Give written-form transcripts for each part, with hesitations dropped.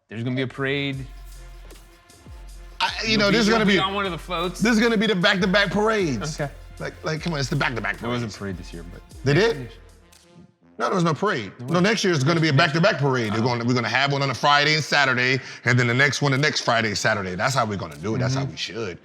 There's gonna be a parade. This is gonna be on one of the floats. This is gonna be the back-to-back parades. Okay. Like, come on, it's the back-to-back There parades. was a parade this year, but They did? No, there was no parade. No, next year is going to be a back-to-back parade. We're going to have one on a Friday and Saturday, and then the next one the next Friday and Saturday. That's how we're going to do it. That's how we should.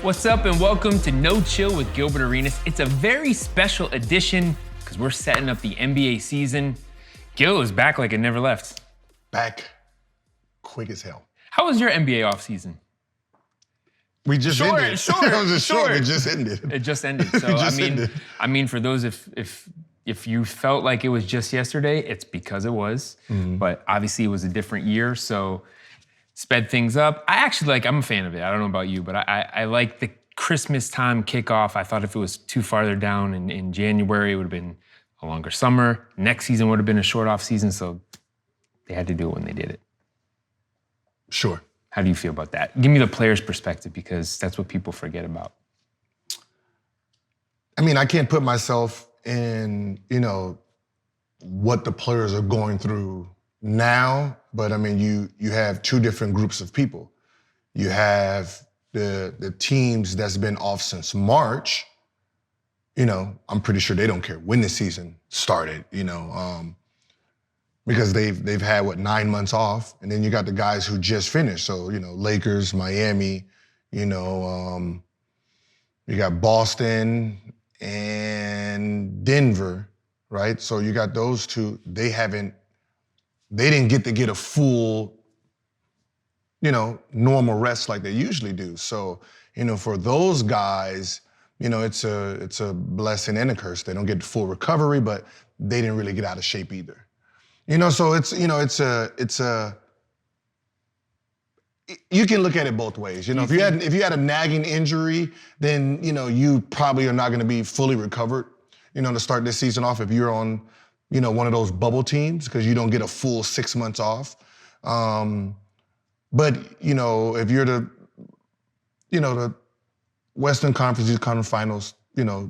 What's up and welcome to No Chill with Gilbert Arenas. It's a very special edition because we're setting up the NBA season. Gil is back like it never left. Back quick as hell. How was your NBA offseason? We just ended. It was just short. It just ended. It just ended. So I mean, for those if you felt like it was just yesterday, it's because it was. But obviously it was a different year, so sped things up. I'm a fan of it. I don't know about you, but I like the Christmas time kickoff. I thought if it was too farther down in January, it would have been a longer summer. Next season would have been a short off season, so they had to do it when they did it. Sure. How do you feel about that? Give me the player's perspective because that's what people forget about. I mean, I can't put myself in, what the players are going through now, but I mean, you have two different groups of people. You have the teams that's been off since March. I'm pretty sure they don't care when the season started, because they've had 9 months off, and then you got the guys who just finished. So Lakers, Miami, you got Boston and Denver, right? So you got those two. They didn't get a full, normal rest like they usually do. So for those guys, it's a blessing and a curse. They don't get the full recovery, but they didn't really get out of shape either. So you can look at it both ways. If you had a nagging injury, then you probably are not going to be fully recovered, to start this season off if you're on, one of those bubble teams because you don't get a full 6 months off. But if you're the Western Conference Finals,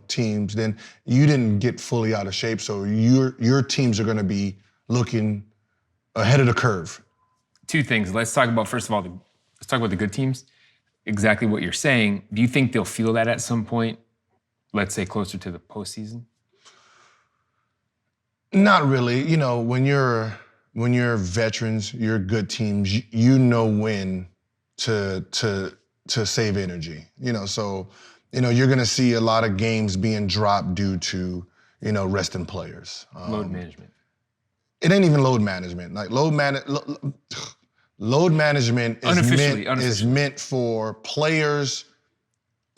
teams, then you didn't get fully out of shape. So your teams are going to be looking ahead of the curve. Two things. Let's talk about, first of all, let's talk about the good teams. Exactly what you're saying. Do you think they'll feel that at some point, let's say closer to the postseason? Not really. When you're veterans, you're good teams, you know when to save energy. So you're gonna see a lot of games being dropped due to, resting players. Load management. It ain't even load management. Like load management is meant for players.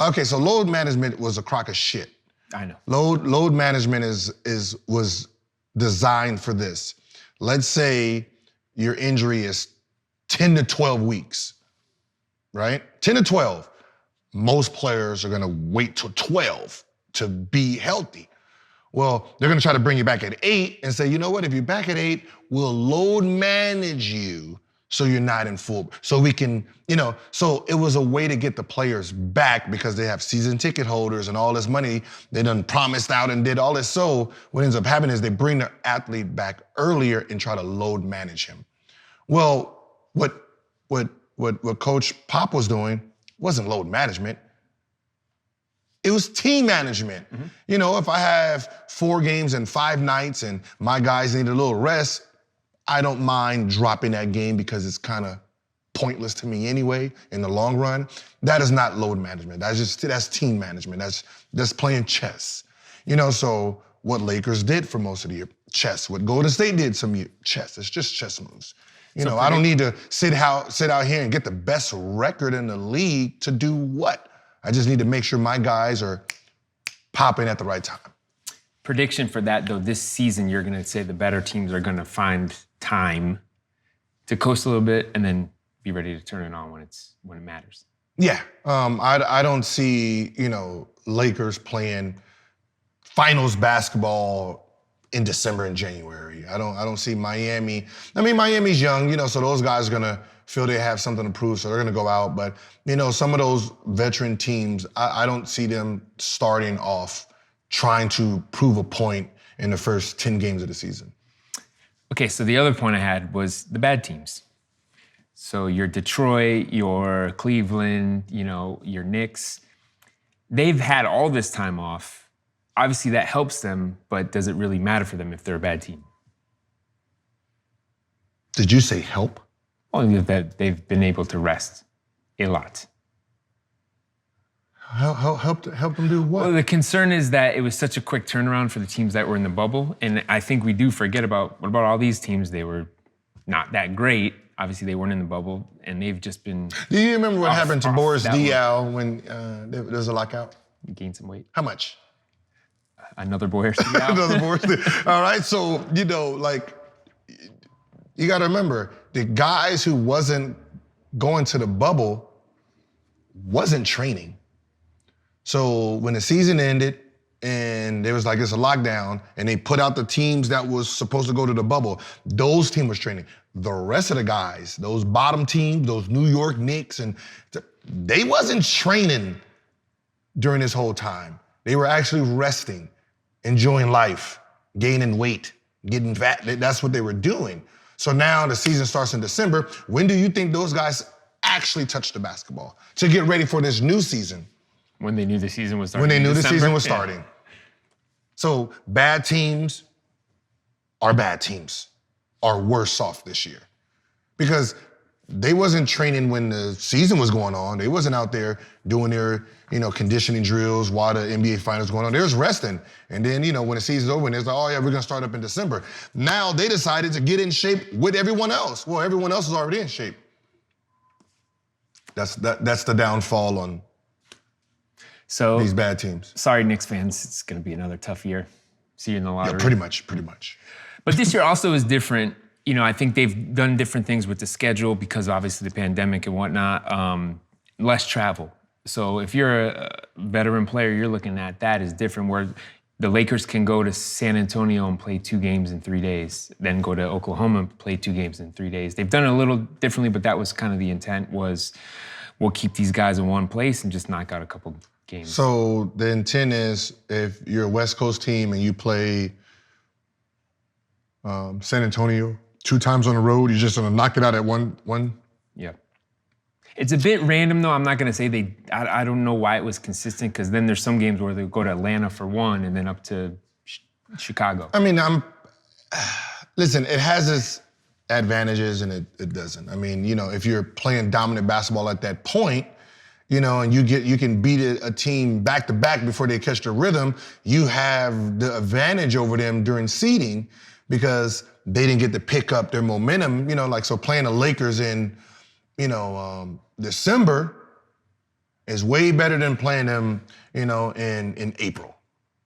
Okay, so load management was a crock of shit. I know. Load management was designed for this. Let's say your injury is 10 to 12 weeks, right? 10 to 12. Most players are gonna wait till 12 to be healthy. Well, they're gonna try to bring you back at 8 and say, you know what, if you're back at 8, we'll load manage you so you're not in full, so we can, so it was a way to get the players back because they have season ticket holders and all this money they done promised out and did all this. So what ends up happening is they bring their athlete back earlier and try to load manage him. Well, what Coach Pop was doing wasn't load management. It was team management. If I have 4 games and 5 nights and my guys need a little rest, I don't mind dropping that game because it's kind of pointless to me anyway in the long run. That is not load management. That's team management. That's playing chess. So what Lakers did for most of the year, chess. What Golden State did some year, chess. It's just chess moves. I don't need to sit out here and get the best record in the league to do what? I just need to make sure my guys are popping at the right time. Prediction for that, though, this season, you're going to say the better teams are going to find time to coast a little bit and then be ready to turn it on when it matters. Yeah, I don't see Lakers playing finals basketball in December and January. I don't see Miami. I mean, Miami's young, so those guys are gonna feel they have something to prove, so they're going to go out. But, you know, some of those veteran teams, I don't see them starting off trying to prove a point in the first 10 games of the season. Okay, so the other point I had was the bad teams. So your Detroit, your Cleveland, you know, your Knicks, they've had all this time off. Obviously that helps them, but does it really matter for them if they're a bad team? Did you say help? Only that they've been able to rest a lot. Help them do what? Well, the concern is that it was such a quick turnaround for the teams that were in the bubble. And I think we do forget about, what about all these teams? They were not that great. Obviously, they weren't in the bubble, and they've just been. Do you remember what happened to Boris Diaw when there was a lockout? He gained some weight. How much? Another Boris Diaw. Another Boris Diaw. All right, so, you know, like, you got to remember, the guys who wasn't going to the bubble wasn't training. So when the season ended and there was like, it's a lockdown, and they put out the teams that was supposed to go to the bubble, those teams was training. The rest of the guys, those bottom teams, those New York Knicks, and they wasn't training during this whole time. They were actually resting, enjoying life, gaining weight, getting fat. That's what they were doing. So now the season starts in December. When do you think those guys actually touch the basketball to get ready for this new season? When they knew the season was starting. When they knew December. the season was starting. Yeah. So bad teams are worse off this year because they wasn't training when the season was going on. They wasn't out there doing their, you know, conditioning drills while the NBA finals going on. They was resting. And then, you know, when the season's over, and it's like, oh yeah, we're gonna start up in December. Now they decided to get in shape with everyone else. Well, everyone else is already in shape. That's the downfall on these bad teams. Sorry, Knicks fans, it's gonna be another tough year. See you in the lottery. Yeah, pretty much. But this year also is different. You know, I think they've done different things with the schedule because obviously the pandemic and whatnot. Less travel. So if you're a veteran player, you're looking at that as different, where the Lakers can go to San Antonio and play 2 games in 3 days, then go to Oklahoma and play 2 games in 3 days. They've done it a little differently, but that was kind of the intent, was we'll keep these guys in one place and just knock out a couple games. So the intent is, if you're a West Coast team and you play San Antonio 2 times on the road, you're just gonna knock it out at one? Yeah. It's a bit random though. I'm not gonna say I don't know why it was consistent, because then there's some games where they go to Atlanta for 1 and then up to Chicago. I mean, listen, it has its advantages and it doesn't. I mean, you know, if you're playing dominant basketball at that point, you know, and you can beat a team back to back before they catch the rhythm, you have the advantage over them during seeding because they didn't get to pick up their momentum. You know, like, so playing the Lakers in, you know, December is way better than playing them, you know, in April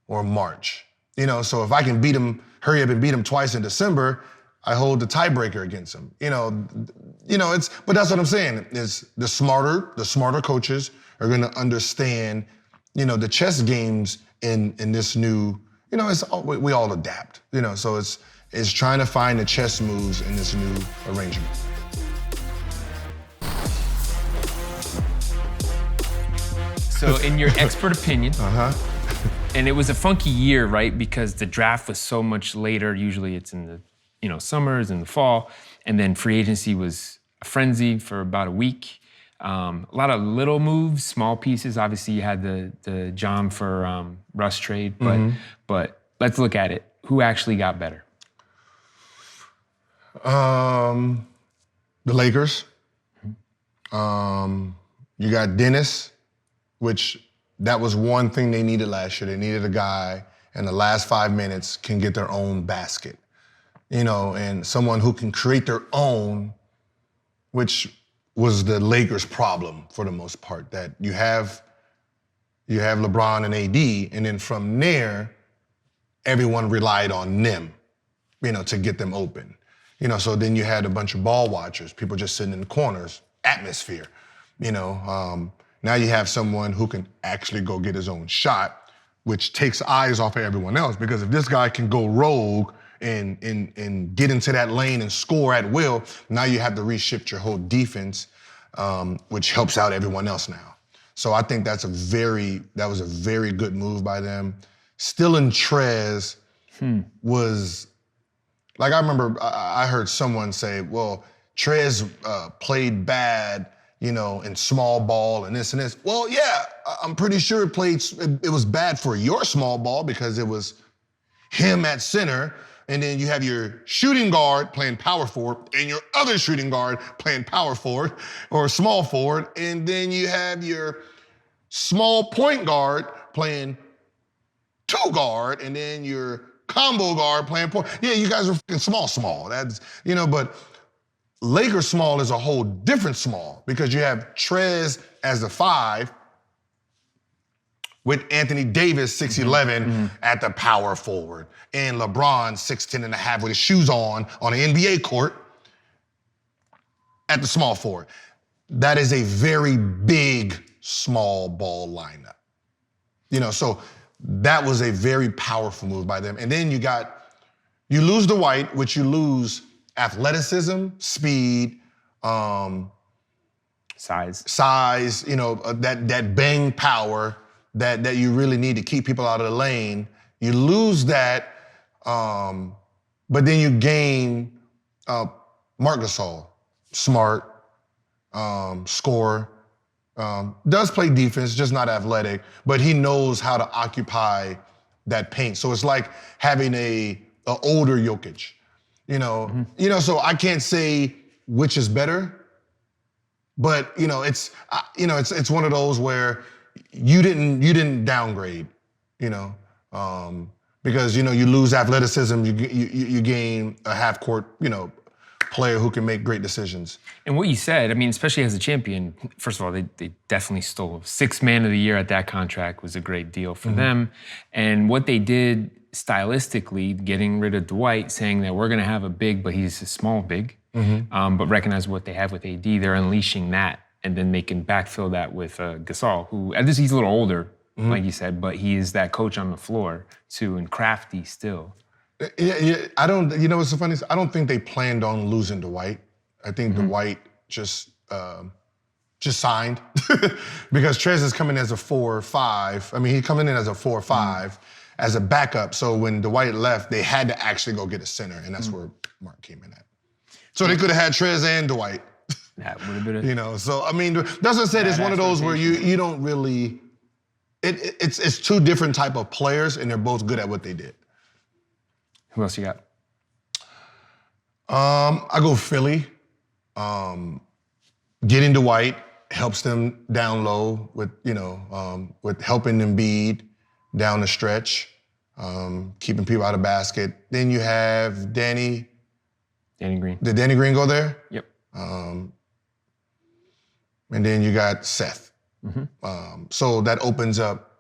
or March. You know, so if I can hurry up and beat them twice in December, I hold the tiebreaker against them. You know, but that's what I'm saying, is the smarter coaches are gonna understand, you know, the chess games in this new, you know, we all adapt, you know, so it's trying to find the chess moves in this new arrangement. So in your expert opinion, and it was a funky year, right? Because the draft was so much later. Usually it's in the, you know, summers and the fall. And then free agency was a frenzy for about a week. A lot of little moves, small pieces. Obviously you had the John for Russ trade, but let's look at it. Who actually got better? The Lakers. You got Dennis, which that was one thing they needed last year. They needed a guy in the last 5 minutes can get their own basket, you know, and someone who can create their own, which was the Lakers' problem for the most part, that you have LeBron and AD, and then from there, everyone relied on them, you know, to get them open. You know, so then you had a bunch of ball watchers, people just sitting in the corners, atmosphere, you know. Now you have someone who can actually go get his own shot, which takes eyes off of everyone else, because if this guy can go rogue and get into that lane and score at will. Now you have to reshift your whole defense, which helps out everyone else now. So I think that was a very good move by them. Stealing Trez was, like, I remember I heard someone say, well, Trez played bad, in small ball and this and this. Well, yeah, I'm pretty sure it was bad for your small ball because it was him at center, and then you have your shooting guard playing power forward and your other shooting guard playing power forward or small forward, and then you have your small point guard playing two guard, and then your combo guard playing point. Yeah, you guys are fucking small. That's, but Lakers small is a whole different small because you have Trez as the 5 with Anthony Davis, 6'11", at the power forward, and LeBron, 6'10" and a half with his shoes on an NBA court at the small forward. That is a very big small ball lineup. So that was a very powerful move by them. And then you lose Dwight, which you lose athleticism, speed, size, that bang power that you really need to keep people out of the lane. You lose that, but then you gain Marc Gasol, smart, scorer, does play defense, just not athletic, but he knows how to occupy that paint. So it's like having a older Jokic. So I can't say which is better, but it's one of those where you didn't downgrade, because you lose athleticism, you gain a half court, player who can make great decisions. And what you said, especially as a champion, first of all, they definitely stole. 6th man of the year at that contract was a great deal for them. And what they did stylistically, getting rid of Dwight, saying that we're going to have a big, but he's a small big, but recognize what they have with AD, they're unleashing that, and then they can backfill that with Gasol, who, at least he's a little older, like you said, but he is that coach on the floor too, and crafty still. Yeah, what's so funny is I don't think they planned on losing Dwight. I think Dwight just signed because Trez is coming as a 4 or 5. He's coming in as a 4 or 5 as a backup. So when Dwight left, they had to actually go get a center, and that's where Mark came in at. So they could have had Trez and Dwight. That would have been So that's what I said. It's one of those where you don't really. It's two different type of players, and they're both good at what they did. Who else you got? I go Philly. Getting Dwight helps them down low with helping Embiid down the stretch, keeping people out of basket. Then you have Danny Green. Did Danny Green go there? Yep. And then you got Seth. So that opens up,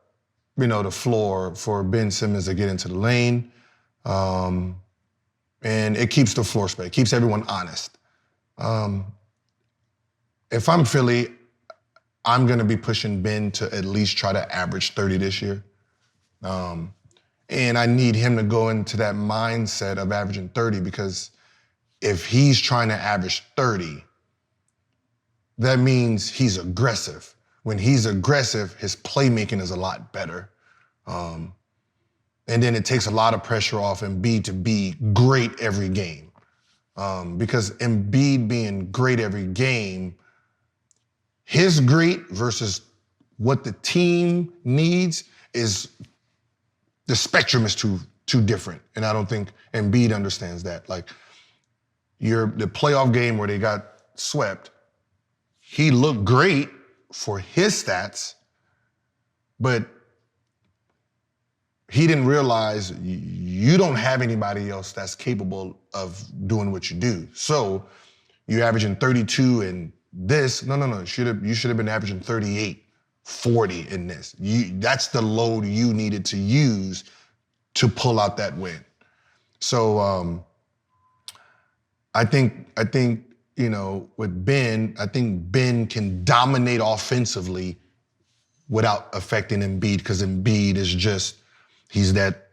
the floor for Ben Simmons to get into the lane. And it keeps the floor space, keeps everyone honest. If I'm Philly, I'm going to be pushing Ben to at least try to average 30 this year. And I need him to go into that mindset of averaging 30, because if he's trying to average 30, that means he's aggressive. When he's aggressive, his playmaking is a lot better. And then it takes a lot of pressure off Embiid to be great every game. Because Embiid being great every game, his great versus what the team needs is, the spectrum is too different. And I don't think Embiid understands that. Like, the playoff game where they got swept, he looked great for his stats, but he didn't realize you don't have anybody else that's capable of doing what you do. So you're averaging 32 in this. No. You should have been averaging 38, 40 in this. That's the load you needed to use to pull out that win. So I think with Ben, I think Ben can dominate offensively without affecting Embiid, because Embiid is just, he's that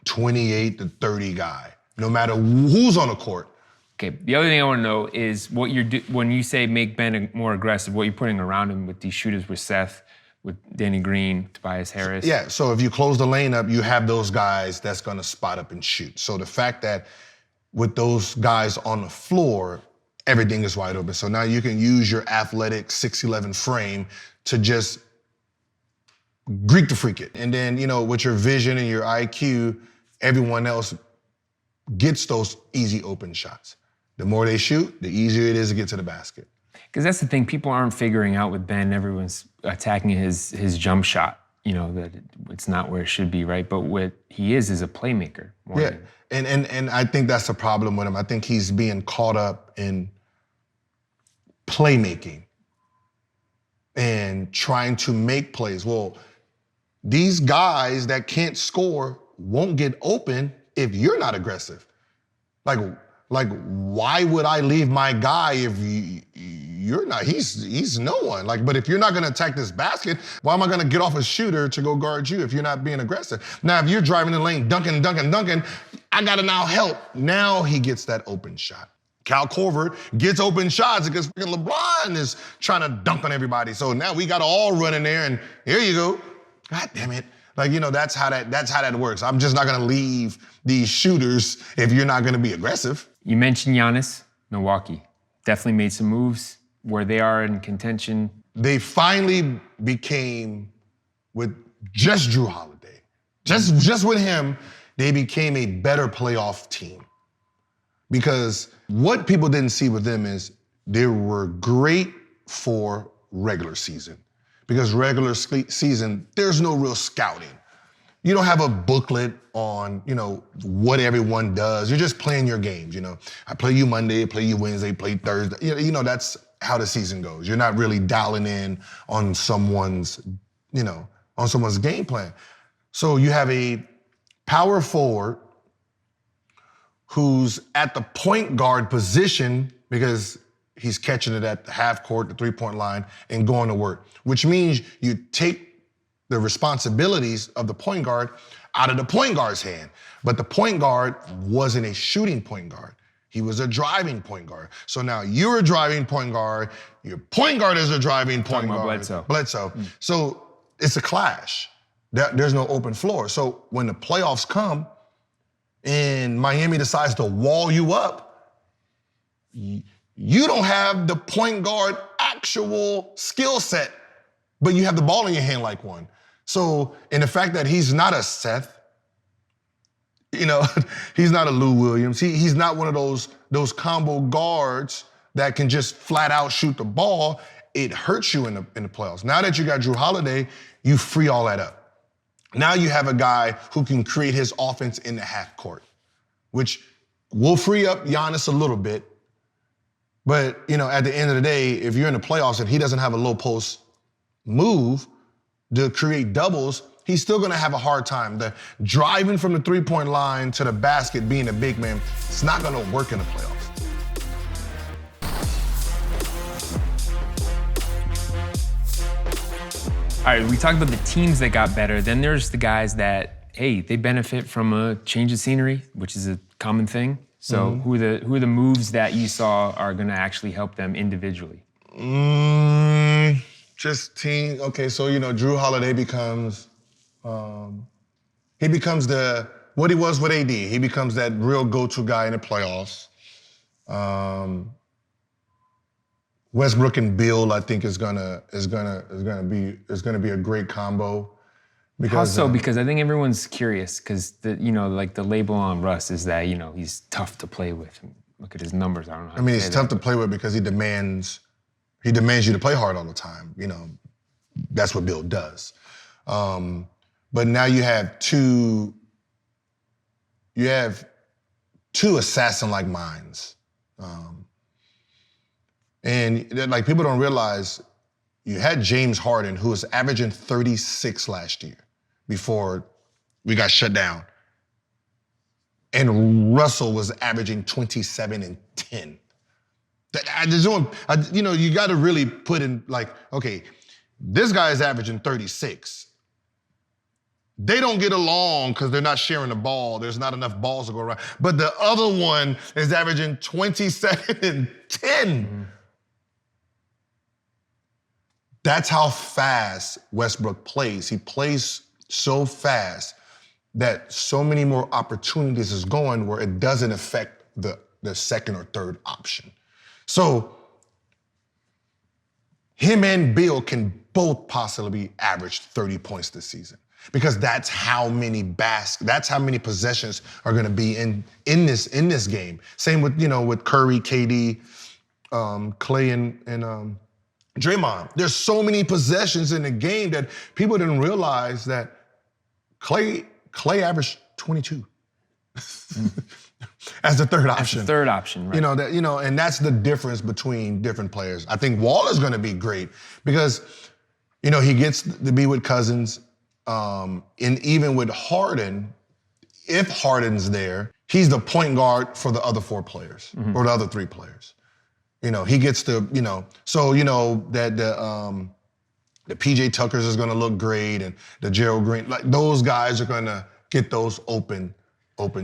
28 to 30 guy, no matter who's on the court. Okay, the other thing I want to know is what when you say make Ben more aggressive, what you're putting around him with these shooters with Seth, with Danny Green, Tobias Harris. Yeah, so if you close the lane up, you have those guys that's gonna spot up and shoot. So the fact that with those guys on the floor, everything is wide open. So now you can use your athletic 6'11" frame to just Greek to freak it. And then, with your vision and your IQ, everyone else gets those easy open shots. The more they shoot, the easier it is to get to the basket. Because that's the thing, people aren't figuring out with Ben, everyone's attacking his jump shot, that it's not where it should be, right? But what he is a playmaker. Yeah, and I think that's the problem with him. I think he's being caught up in playmaking and trying to make plays. Well, these guys that can't score won't get open if you're not aggressive. Like why would I leave my guy if you're not? He's no one. But if you're not gonna attack this basket, why am I gonna get off a shooter to go guard you if you're not being aggressive? Now, if you're driving the lane, dunking, I gotta now help. Now he gets that open shot. Cal Corver gets open shots because LeBron is trying to dunk on everybody. So now we gotta all run in there and here you go. God damn it. That's how that works. I'm just not gonna leave these shooters if you're not gonna be aggressive. You mentioned Giannis, Milwaukee. Definitely made some moves where they are in contention. They finally became, with just Jrue Holiday, just with him, they became a better playoff team. Because what people didn't see with them is they were great for regular season. Because regular season, there's no real scouting. You don't have a booklet on, what everyone does. You're just playing your games, I play you Monday, I play you Wednesday, play Thursday. That's how the season goes. You're not really dialing in on someone's game plan. So you have a power forward who's at the point guard position because he's catching it at the half court, the 3-point line, and going to work, which means you take the responsibilities of the point guard out of the point guard's hand. But the point guard wasn't a shooting point guard. He was a driving point guard. So now you're a driving point guard, your point guard is a driving point guard. Bledsoe. So it's a clash. There's no open floor. So when the playoffs come and Miami decides to wall you up, you don't have the point guard actual skill set, but you have the ball in your hand like one. So, in the fact that he's not a Seth, he's not a Lou Williams. He's not one of those combo guards that can just flat out shoot the ball. It hurts you in the playoffs. Now that you got Jrue Holiday, you free all that up. Now you have a guy who can create his offense in the half court, which will free up Giannis a little bit. But, at the end of the day, if you're in the playoffs and he doesn't have a low post move to create doubles, he's still gonna have a hard time. The driving from the 3-point line to the basket, being a big man, it's not gonna work in the playoffs. All right, we talked about the teams that got better. Then there's the guys that, hey, they benefit from a change of scenery, which is a common thing. So who are the moves that you saw are gonna actually help them individually? Just team. Okay, so Jrue Holiday becomes what he was with AD. He becomes that real go-to guy in the playoffs. Westbrook and Beal, I think, is gonna be a great combo. How so? Because I think everyone's curious because the label on Russ is that he's tough to play with. Look at his numbers. I don't know. I mean, he's tough to play with because he demands you to play hard all the time. That's what Bill does. But now you have two assassin-like minds. And people don't realize you had James Harden, who was averaging 36 last year before we got shut down. And Russell was averaging 27 and 10. You got to really put in okay, this guy is averaging 36. they don't get along because they're not sharing the ball. There's not enough balls to go around. But the other one is averaging 27 and 10. That's how fast Westbrook plays. He plays so fast that so many more opportunities is going where it doesn't affect the second or third option. So him and Bill can both possibly average 30 points this season because that's how many possessions are going to be in this game. Same with with Curry, KD, Clay, and Draymond. There's so many possessions in the game that people didn't realize that Clay averaged 22 as the third option. As the third option, right? And that's the difference between different players. I think Wall is going to be great because he gets to be with Cousins, and even with Harden, if Harden's there, he's the point guard for the other four players or the other three players. He gets to, so that the PJ Tuckers is going to look great, and the Gerald Green, like those guys are going to get those open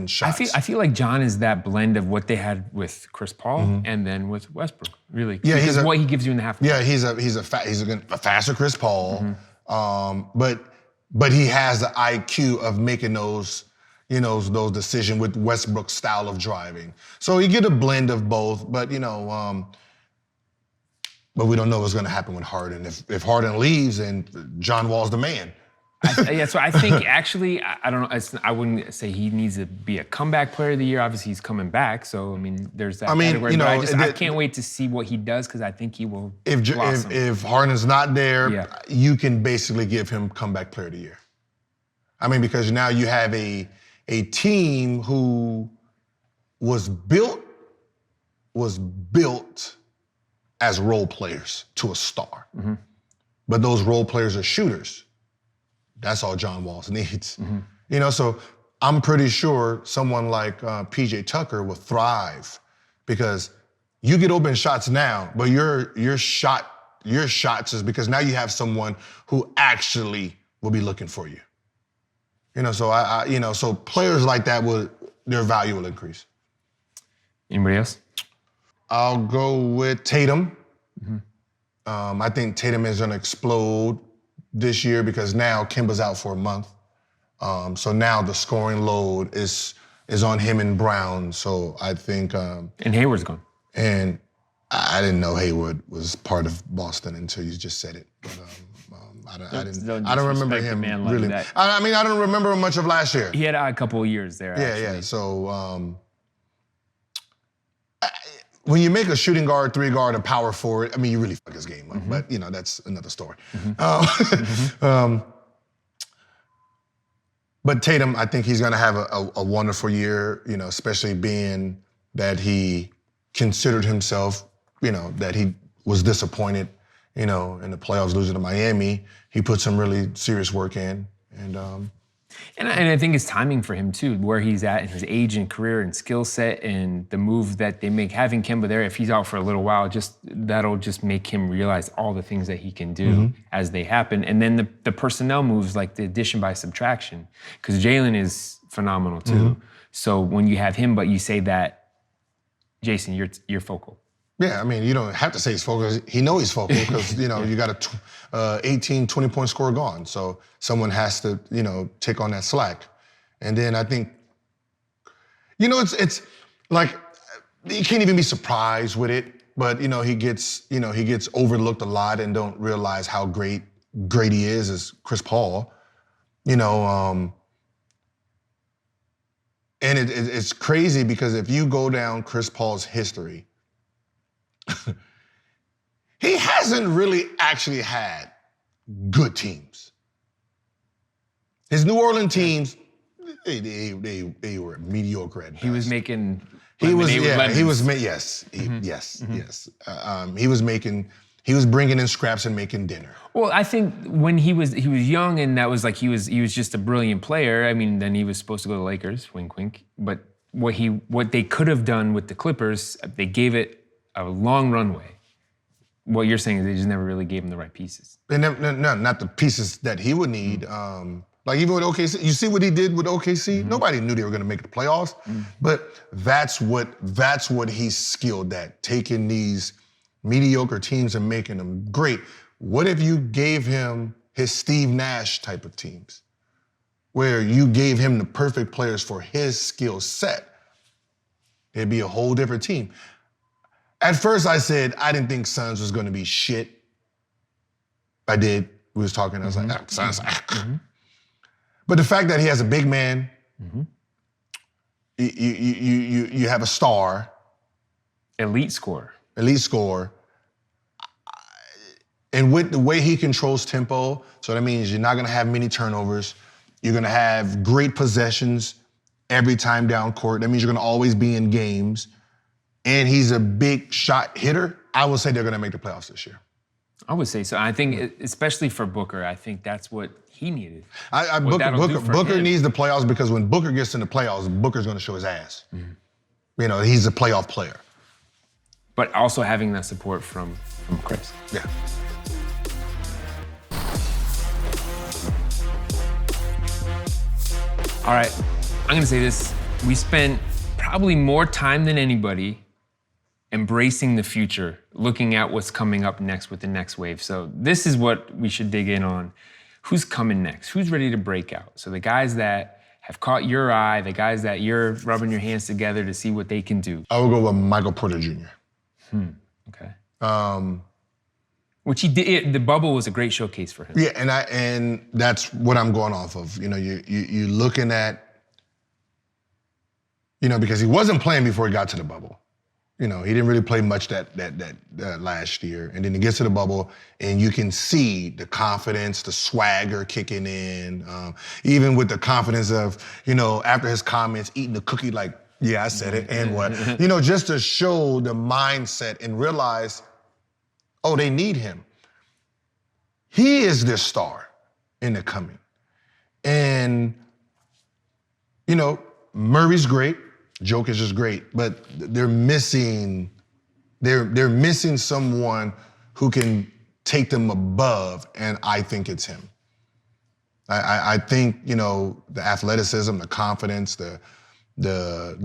shots. I feel like John is that blend of what they had with Chris Paul and then with Westbrook, really. Yeah, because what he gives you in the half court. Yeah, he's a faster Chris Paul, but he has the IQ of making those those decisions with Westbrook's style of driving. So you get a blend of both, but but we don't know what's going to happen with Harden. If Harden leaves, and John Wall's the man. So I think actually, I don't know. I wouldn't say he needs to be a comeback player of the year. Obviously, he's coming back, so I mean, there's that. Category, I can't wait to see what he does because I think he will. If Harden's not there, you can basically give him comeback player of the year. I mean, because now you have a team who was built as role players to a star, but those role players are shooters. That's all John Wall needs. So I'm pretty sure someone like PJ Tucker will thrive because you get open shots now, but your shots is because now you have someone who actually will be looking for you. So so players like that their value will increase. Anybody else? I'll go with Tatum. I think Tatum is going to explode this year because now Kemba's out for a month. So now the scoring load is on him and Brown. So I think and Hayward's gone. And I didn't know Hayward was part of Boston until you just said it. But I don't remember him really. Like I don't remember much of last year. He had a couple of years there. Yeah. So when you make a shooting guard, 3-guard, and power forward, you really fuck his game up. But that's another story. But Tatum, I think he's going to have a wonderful year. Especially being that he considered himself, that he was disappointed, in the playoffs losing to Miami. He put some really serious work in, and I think it's timing for him too, where he's at in his age and career and skill set and the move that they make. Having Kemba there, if he's out for a little while, that'll just make him realize all the things that he can do as they happen. And then the personnel moves, like the addition by subtraction, because Jalen is phenomenal too. So when you have him, but you say that, Jason, you're focal. Yeah, you don't have to say he's focal. He knows he's focal because, you got a 18, 20-point score gone. So someone has to, take on that slack. And then I think, it's like, you can't even be surprised with it, but, he gets overlooked a lot and don't realize how great he is as Chris Paul. And it's crazy because if you go down Chris Paul's history, he hasn't really actually had good teams. His New Orleans teams, they were mediocre at best. He was making. He was bringing in scraps and making dinner. Well, I think when he was young and that was like he was just a brilliant player. Then he was supposed to go to the Lakers, wink wink. But what they could have done with the Clippers, they gave it a long runway. What you're saying is they just never really gave him the right pieces. No, not the pieces that he would need. Like even with OKC, you see what he did with OKC? Nobody knew they were gonna make the playoffs. But that's what he's skilled at, taking these mediocre teams and making them great. What if you gave him his Steve Nash type of teams, where you gave him the perfect players for his skill set? It'd be a whole different team. At first I said I didn't think Suns was gonna be shit. I did. We was talking, I was like, Suns. But the fact that he has a big man, you have a star. Elite scorer. And with the way he controls tempo, so that means you're not gonna have many turnovers. You're gonna have great possessions every time down court. That means you're gonna always be in games. And he's a big shot hitter. I would say they're gonna make the playoffs this year. I would say so. I think, especially for Booker, I think that's what he needed. Booker needs the playoffs because when Booker gets in the playoffs, Booker's gonna show his ass. You know, he's a playoff player. But also having that support from Chris. Yeah. All right, I'm gonna say this. We spent probably more time than anybody embracing the future, looking at what's coming up next with the next wave. So this is what we should dig in on. Who's coming next? Who's ready to break out? So the guys that have caught your eye, the guys that you're rubbing your hands together to see what they can do. I would go with Michael Porter Jr. Okay. Which he did. The bubble was a great showcase for him. Yeah, and that's what I'm going off of. You know, you're looking at, you know, because he wasn't playing before he got to the bubble. You know, he didn't really play much that last year. And then he gets to the bubble and you can see the confidence, the swagger kicking in. Even with the confidence of, you know, after his comments, eating the cookie like, yeah, I said it, and what? You know, just to show the mindset and realize, oh, they need him. He is this star in the coming. And, you know, Murray's great. Jokic is great, but they're missing someone who can take them above, and I think it's him. I think, you know, the athleticism, the confidence, the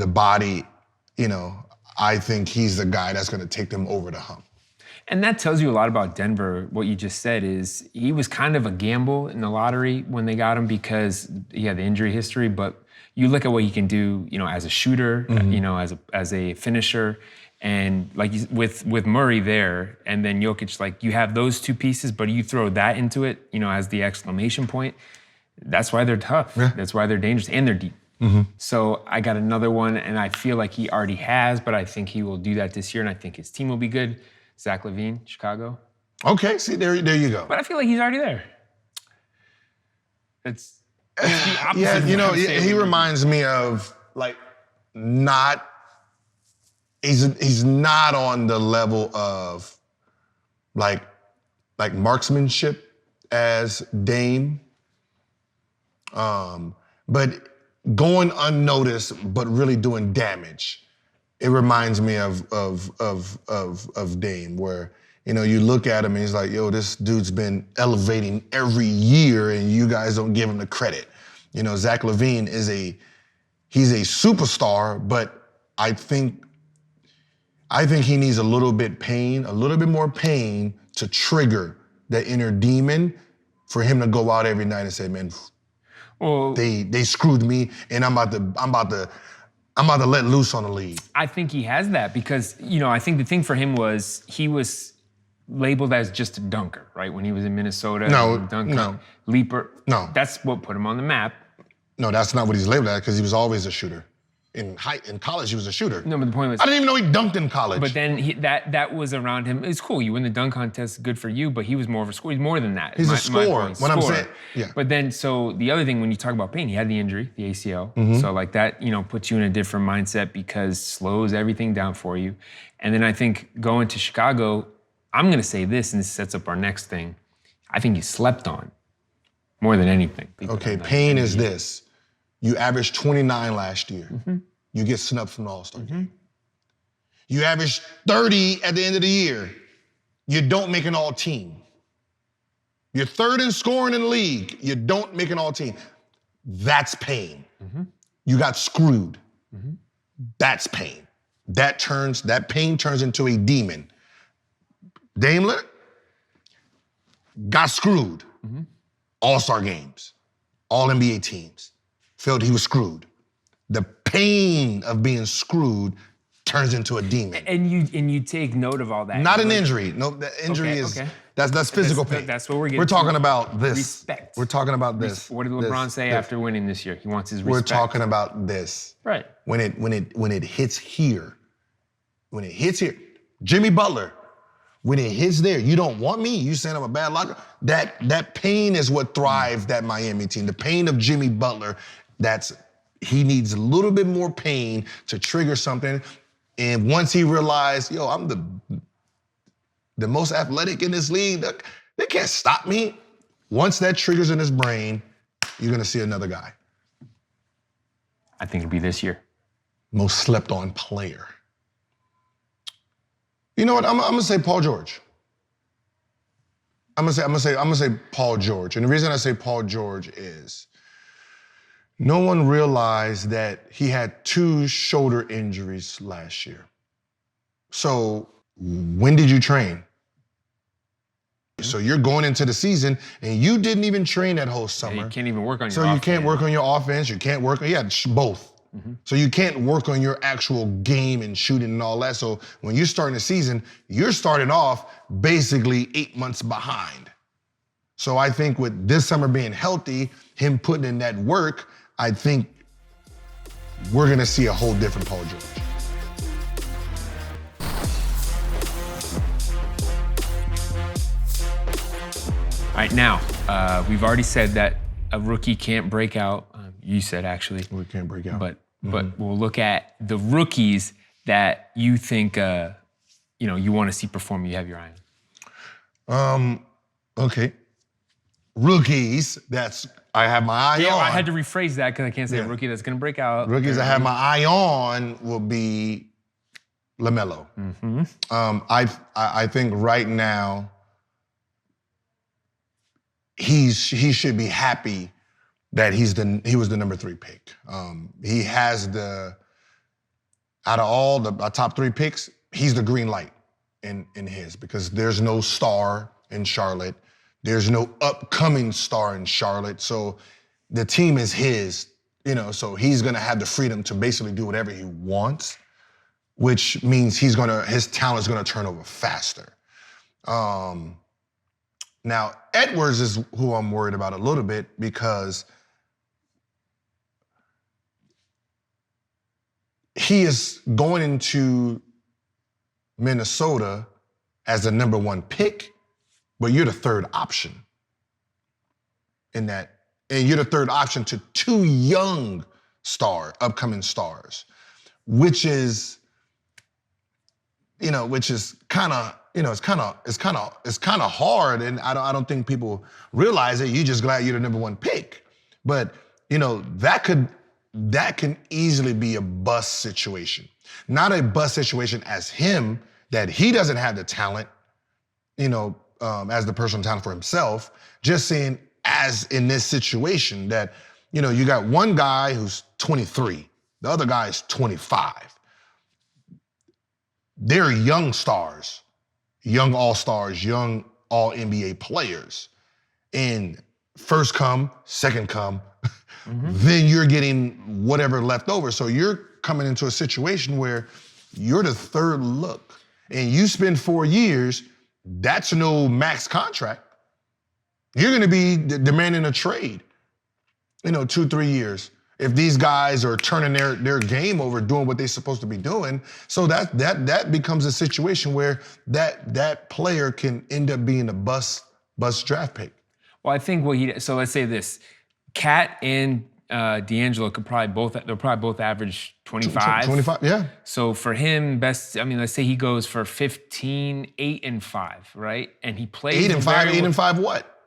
body, you know, I think he's the guy that's gonna take them over the hump. And that tells you a lot about Denver. What you just said is he was kind of a gamble in the lottery when they got him because he had the injury history, but you look at what he can do, you know, as a shooter, you know, as a finisher, and like with Murray there, and then Jokic, like you have those two pieces, but you throw that into it, you know, as the exclamation point. That's why they're tough. Yeah. That's why they're dangerous, and they're deep. So I got another one, and I feel like he already has, but I think he will do that this year, and I think his team will be good. Zach LaVine, Chicago. Okay, see, there you go. But I feel like he's already there. It's the opposite. Yeah, you know, he reminds me of like he's not on the level of like marksmanship as Dame. But going unnoticed but really doing damage. It reminds me of Dame, where, you know, you look at him and he's like, yo, this dude's been elevating every year and you guys don't give him the credit. You know, Zach LaVine he's a superstar, but I think he needs a little bit more pain to trigger that inner demon for him to go out every night and say, man, well, they screwed me and I'm about to let loose on the league. I think he has that because, you know, I think the thing for him was he was labeled as just a dunker, right? When he was in Minnesota. No. Leaper. No. That's what put him on the map. No, that's not what he's labeled as because he was always a shooter. In college, he was a shooter. No, but the point was, I didn't even know he dunked in college. But then that was around him. It's cool. You win the dunk contest, good for you. But he was more of a scorer. He's more than that. He's a scorer. What I'm saying, yeah. But then, so the other thing when you talk about pain, he had the injury, the ACL. So like that, you know, puts you in a different mindset because slows everything down for you. And then I think going to Chicago, I'm gonna say this, and this sets up our next thing. I think he slept on more than anything. Okay, pain is this. You averaged 29 last year. You get snubbed from the All-Star game. You average 30 at the end of the year. You don't make an all-team. You're third in scoring in the league. You don't make an all-team. That's pain. You got screwed. That's pain. That pain turns into a demon. Dame Lillard got screwed. All-star games, all NBA teams. Felt he was screwed. The pain of being screwed turns into a demon. And you take note of all that. Not an injury. No, the injury is that's physical pain. That's what we're getting. We're talking about this. Respect. We're talking about this. What did LeBron say after winning this year? He wants his respect. We're talking about this. Right. When it hits here, Jimmy Butler, when it hits there, you don't want me. You saying I'm a bad locker. That pain is what thrived that Miami team. The pain of Jimmy Butler. He needs a little bit more pain to trigger something. And once he realized, yo, I'm the most athletic in this league, they can't stop me. Once that triggers in his brain, you're gonna see another guy. I think it'll be this year. Most slept on player. You know what? I'm gonna say Paul George. I'm gonna say Paul George. And the reason I say Paul George is no one realized that he had 2 shoulder injuries last year. So when did you train? So you're going into the season and you didn't even train that whole summer. Yeah, you can't even work on your So offense. you can't work on your offense, you can't work on, both. So you can't work on your actual game and shooting and all that. So when you're starting the season, you're starting off basically 8 months behind. So I think with this summer being healthy, him putting in that work, I think we're gonna see a whole different Paul George. All right, now, we've already said that a rookie can't break out. You said, actually. We can't break out. But we'll look at the rookies that you think you want to see perform. You have your eye on. Okay. Rookies, I have my eye on. Yeah, I had to rephrase that because I can't say a rookie that's going to break out. Rookies I have my eye on will be LaMelo. I think right now he should be happy that he was the number 3 pick. He has out of all the top 3 picks, he's the green light in his, because there's no star in Charlotte. There's no upcoming star in Charlotte. So the team is his, so he's gonna have the freedom to basically do whatever he wants, which means his talent is gonna turn over faster. Now, Edwards is who I'm worried about a little bit, because he is going into Minnesota as the number 1 pick, but you're the 3rd option in that. And you're the 3rd option to 2 young upcoming stars, which is kind of, it's kind of hard, and I don't think people realize it. You're just glad you're the number 1 pick, but that can easily be a bust situation. Not a bust situation as him, that he doesn't have the talent, as the personal talent for himself. Just saying, as in this situation, that you got one guy who's 23, the other guy is 25. They're young stars, young all-stars, young all-NBA players. And first come, second come, then you're getting whatever left over. So you're coming into a situation where you're the 3rd look, and you spend 4 years, that's no max contract. You're gonna be demanding a trade, 2-3 years. If these guys are turning their game over, doing what they're supposed to be doing, so that becomes a situation where that player can end up being a bust draft pick. Well, I think so let's say this, Cat and D'Angelo they'll probably both average 25. 25, yeah. So for him, let's say he goes for 15, 8 and 5, right? And he plays 8 and 5 what?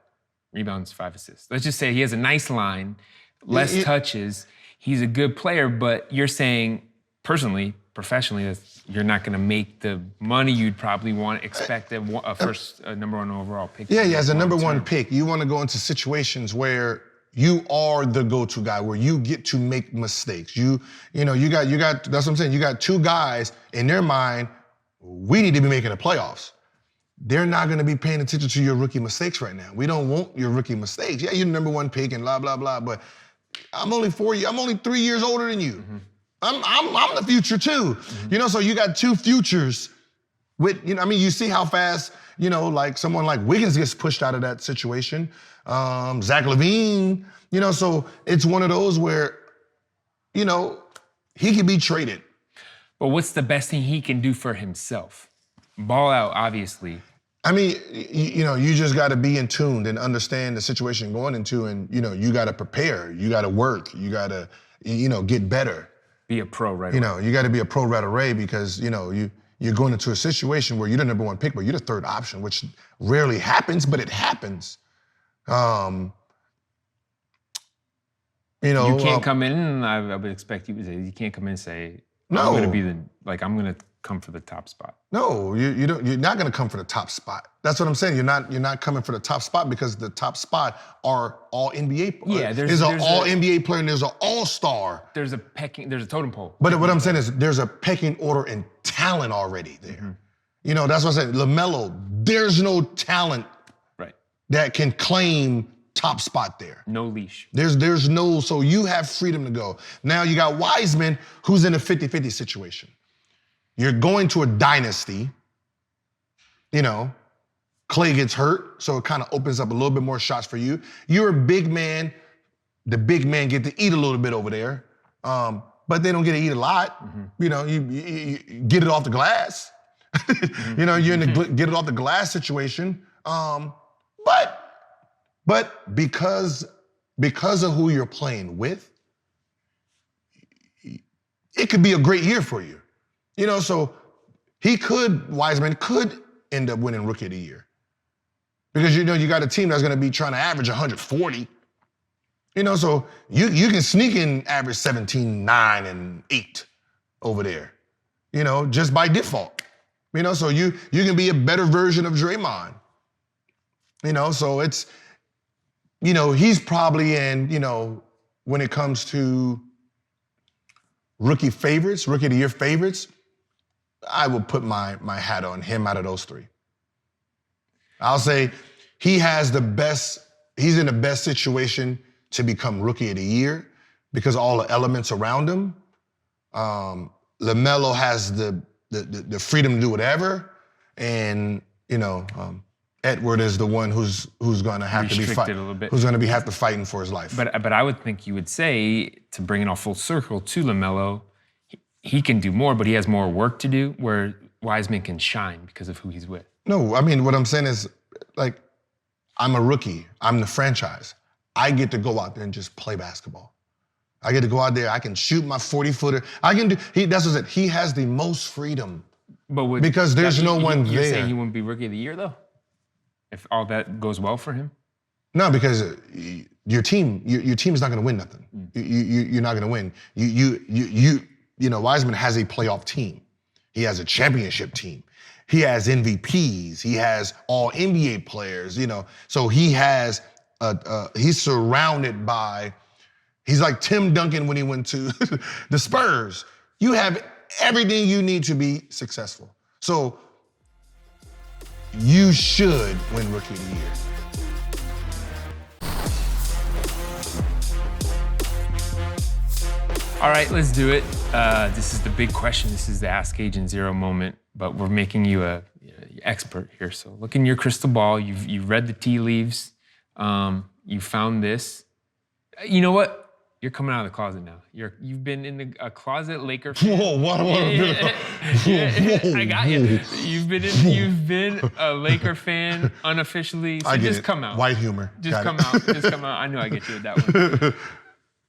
Rebounds, 5 assists. Let's just say he has a nice line, less touches. He's a good player, but you're saying, personally, professionally, you're not going to make the money you'd probably expect a first number one overall pick. Yeah, as a number one pick, you want to go into situations where you are the go-to guy, where you get to make mistakes. You got. That's what I'm saying. You got two guys in their mind. We need to be making the playoffs. They're not going to be paying attention to your rookie mistakes right now. We don't want your rookie mistakes. Yeah, you're the number one pick and blah blah blah. But I'm only 3 years older than you. Mm-hmm. I'm the future too. Mm-hmm. So you got two futures. With you see how fast like someone like Wiggins gets pushed out of that situation. Zach LaVine, so it's one of those where, he can be traded. But what's the best thing he can do for himself? Ball out, obviously. You just got to be in tune and understand the situation going into, and you got to prepare, you got to work, you got to, get better. Be a pro right away. You got to be a pro right away because you're going into a situation where you're the number one pick, but you're the third option, which rarely happens, but it happens. You can't come in, and I would expect you to say, you can't come in and say, no, I'm going to come for the top spot. No, you're not going to come for the top spot. That's what I'm saying. You're not coming for the top spot because the top spot are all NBA. Yeah, there's an all NBA player and there's an all-star. There's a totem pole. But what I'm saying is there's a pecking order in talent already there. Mm-hmm. That's what I'm saying. LaMelo, there's no talent that can claim top spot there. No leash. There's no, so you have freedom to go. Now you got Wiseman, who's in a 50-50 situation. You're going to a dynasty, Clay gets hurt, so it kind of opens up a little bit more shots for you. You're a big man. The big man get to eat a little bit over there, but they don't get to eat a lot. Mm-hmm. You get it off the glass. You're in the get it off the glass situation. But because of who you're playing with, it could be a great year for you. So Wiseman could end up winning Rookie of the Year. Because you got a team that's going to be trying to average 140. So you can sneak in average 17, 9, and 8 over there. Just by default. So you can be a better version of Draymond. So it's, he's probably in, when it comes to rookie of the year favorites, I will put my hat on him out of those three. I'll say he's in the best situation to become rookie of the year because all the elements around him. LaMelo has the freedom to do whatever, and Edward is the one who's going to have to be fighting a little bit. Who's going to have to fighting for his life. But I would think you would say, to bring it all full circle to LaMelo, he can do more, but he has more work to do, where Wiseman can shine because of who he's with. No, what I'm saying is, I'm a rookie. I'm the franchise. I get to go out there and just play basketball. I get to go out there. I can shoot my 40-footer. That's what I said. He has the most freedom. Because there's no one there. You're saying he wouldn't be Rookie of the Year, though? If all that goes well for him? No, because your team is not going to win nothing. You're not going to win. Wiseman has a playoff team. He has a championship team. He has MVPs. He has all NBA players. So he has he's surrounded by. He's like Tim Duncan when he went to the Spurs. You have everything you need to be successful. So you should win Rookie of the Year. All right, let's do it. This is the big question. This is the Ask Agent Zero moment, but we're making you a expert here. So look in your crystal ball. You've read the tea leaves. You found this. You know what? You're coming out of the closet now. You've been in a closet Laker fan. Whoa, what? I got you. You've been a Laker fan unofficially. So I get just it. come out. White humor. Just come out. Just come out. I knew I'd get you with that one.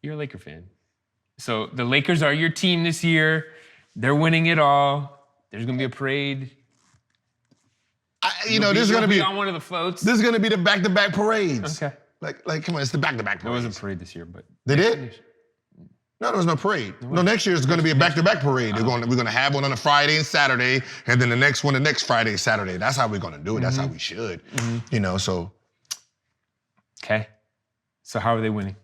You're a Laker fan. So the Lakers are your team this year. They're winning it all. There's gonna be a parade. This is gonna be on one of the floats. This is gonna be the back-to-back parades. Okay. Like, come on, it's the back-to-back parades. There wasn't a parade this year, but they did. No, there's no parade. No, next year is going to be a back-to-back parade. We're going to have one on a Friday and Saturday, and then the next one the next Friday and Saturday. That's how we're going to do it. That's how we should. You know, so. Okay. So how are they winning?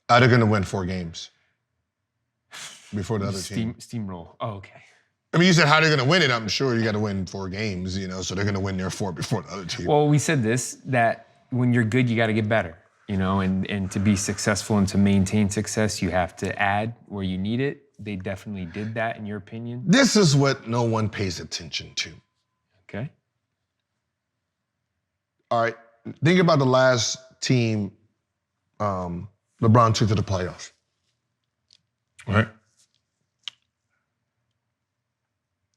They're going to win 4 games before the other team. Steamroll. Oh, okay. I mean, you said how they're going to win it. I'm sure you got to win 4 games, you know, so they're going to win their 4 before the other team. Well, we said this, that when you're good, you got to get better, you know, and to be successful and to maintain success, you have to add where you need it. They definitely did that, in your opinion. This is what no one pays attention to. Okay. All right. Think about the last team LeBron took to the playoffs. Right?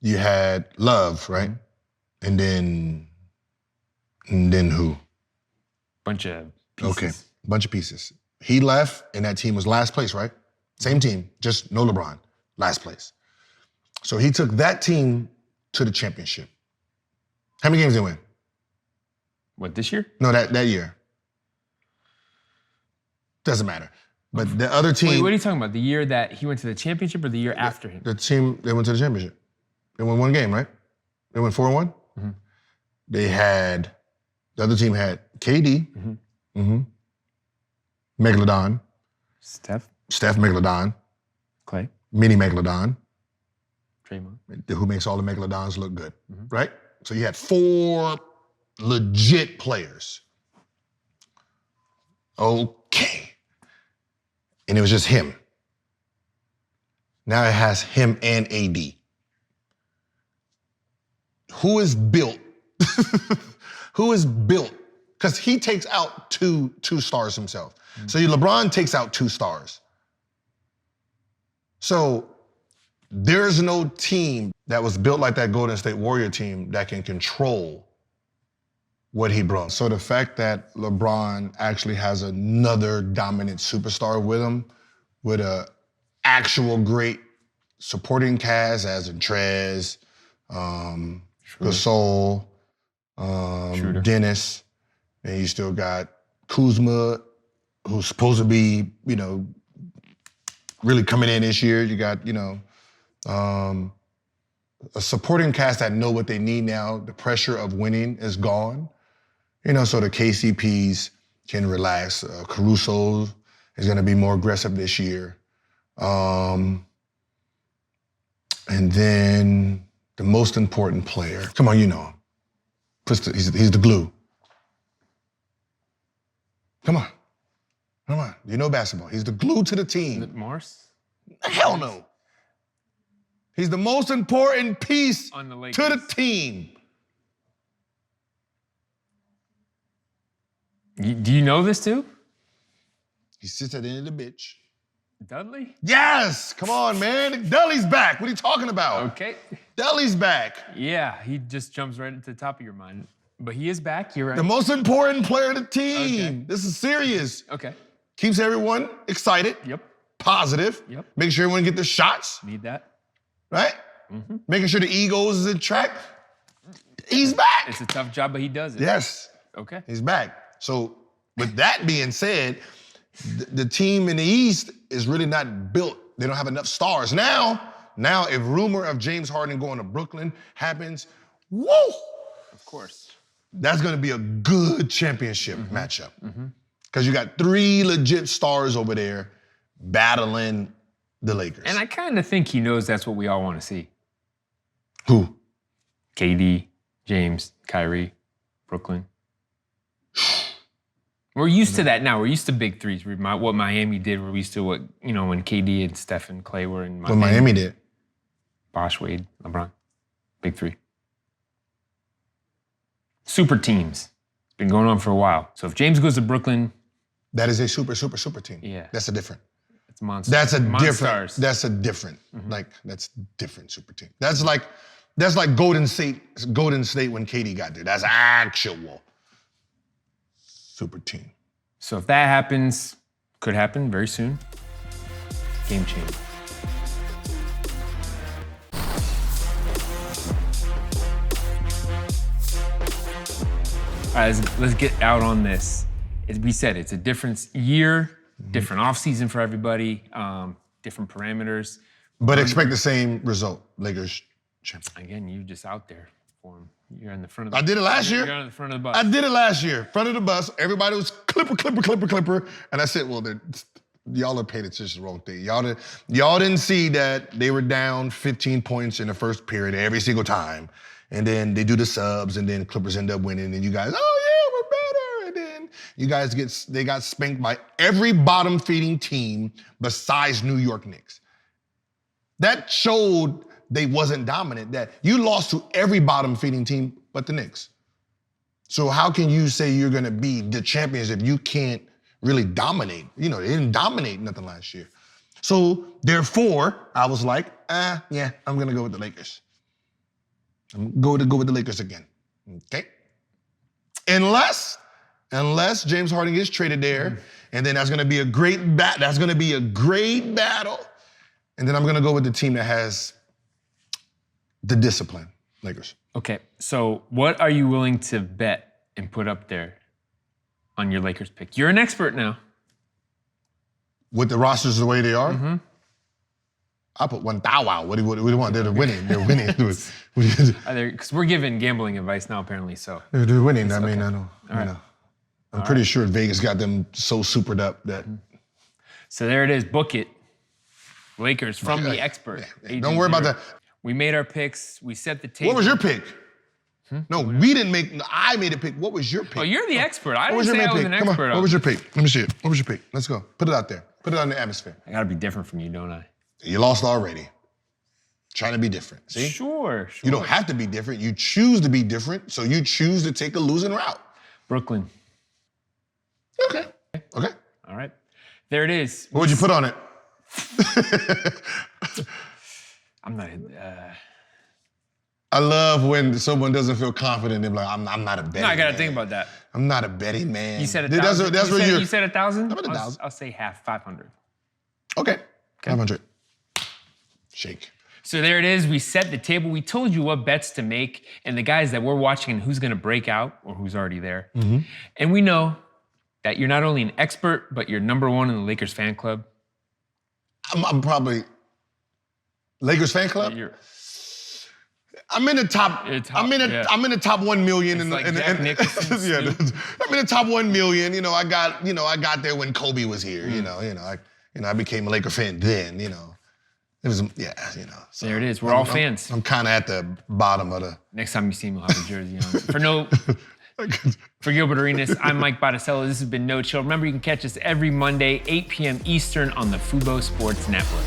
You had Love, right? And then who? Bunch of pieces. Okay, bunch of pieces. He left, and that team was last place, right? Same team, just no LeBron, last place. So he took that team to the championship. How many games did they win? What, this year? No, that year. Doesn't matter. But the other team. Wait, what are you talking about? The year that he went to the championship or the year after him? The team, they went to the championship. They won 1 game, right? They went 4-1. They had, the other team had KD, Megalodon, Steph, Megalodon, Clay, Mini Megalodon, Draymond, who makes all the Megalodons look good, right? So you had 4 legit players. Okay. And it was just him. Now it has him and AD. Who is built? Who is built? Because he takes out two stars himself. So LeBron takes out 2 stars. So there's no team that was built like that Golden State Warrior team that can control what he brought. So the fact that LeBron actually has another dominant superstar with him, with a actual great supporting cast, as in Trez, Gasol, Dennis, and you still got Kuzma, who's supposed to be, you know, really coming in this year. You got, you know, a supporting cast that know what they need now. The pressure of winning is gone. You know, so the KCPs can relax. Caruso is going to be more aggressive this year. And then the most important player, come on, you know him. He's the glue. Come on. You know basketball. He's the glue to the team. Is it Morris? Hell no. He's the most important piece On the Lakers. to the team. Do you know this too? He sits at the end of the bitch. Dudley? Yes! Come on, man. Dudley's back. What are you talking about? Okay. Dudley's back. Yeah, he just jumps right into the top of your mind. But he is back, you're right. The most important player of the team. Okay. This is serious. Okay. Keeps everyone excited. Yep. Positive. Yep. Making sure everyone get their shots. Need that. Right? Making sure the egos is in track. He's back. It's a tough job, but he does it. Yes. Okay. He's back. So with that being said, the team in the East is really not built. They don't have enough stars. Now if rumor of James Harden going to Brooklyn happens, woo! Of course. That's going to be a good championship matchup. Because you got 3 legit stars over there battling the Lakers. And I kind of think he knows that's what we all want to see. Who? KD, James, Kyrie, Brooklyn. We're used to that now. We're used to big threes. What Miami did, we're used to what, you know, when KD and Steph and Clay were in Miami. What Miami did. Bosh, Wade, LeBron. Big 3. Super teams. It's been going on for a while. So if James goes to Brooklyn. That is a super team. Yeah. That's a different. It's a monster. That's a Monstars. different, that's different super team. That's like Golden State when KD got there. That's actual super team. So if that happens, could happen very soon, game changer. All right, let's get out on this. As we said, it's a different year, different offseason for everybody, different parameters. But expect the same result, Lakers champion. Again, you're just out there for them. You're in the front of the I did it last year. You're on the front of the bus. I did it last year. Front of the bus. Everybody was Clipper. And I said, well, y'all are paying attention to the wrong thing. Y'all didn't see that they were down 15 points in the first period every single time. And then they do the subs, and then Clippers end up winning. And you guys, oh yeah, we're better. And then you guys they got spanked by every bottom-feeding team besides New York Knicks. That showed they wasn't dominant, that you lost to every bottom-feeding team but the Knicks. So how can you say you're gonna be the champions if you can't really dominate? They didn't dominate nothing last year. So therefore, I was like, yeah, I'm gonna go with the Lakers. I'm going to go with the Lakers again, okay? Unless James Harden gets traded there, and then that's gonna be a great battle. And then I'm gonna go with the team that has the discipline, Lakers. Okay, so what are you willing to bet and put up there on your Lakers pick? You're an expert now. With the rosters the way they are, I put one thou out. What do you want? They're winning. They're winning. Because we're giving gambling advice now, apparently. So they're winning. Okay. I know. I'm pretty sure Vegas got them so supered up that. So there it is. Book it. Lakers from the expert. Yeah. Don't worry about that. We made our picks. We set the table. What was your pick? No, we didn't make. I made a pick. What was your pick? Oh, you're the expert. I didn't say I was an expert. Come on. What was your pick? Let me see it. What was your pick? Let's go. Put it out there. Put it on the atmosphere. I gotta be different from you, don't I? You lost already. Trying to be different. See? Sure. You don't have to be different. You choose to be different, so you choose to take a losing route. Brooklyn. Okay. All right. There it is. What would you put on it? I'm not. I love when someone doesn't feel confident. They're like, I'm not a betting man. No, I gotta think about that. I'm not a betting man. You said 1,000. You said 1,000? How about 1,000? I'll say half, 500. Okay. 500. Shake. So there it is. We set the table. We told you what bets to make and the guys that we're watching and who's gonna break out or who's already there. And we know that you're not only an expert, but you're number one in the Lakers fan club. I'm probably Lakers fan club. I'm in the top. I'm in the top 1 million. I'm in the top 1 million. I got there when Kobe was here. I became a Laker fan then. It was So there it is. We're all fans. I'm kind of at the bottom of the. Next time you see him, we'll have a jersey on. For Gilbert Arenas, I'm Mike Botticello. This has been No Chill. Remember, you can catch us every Monday, 8 p.m. Eastern on the Fubo Sports Network.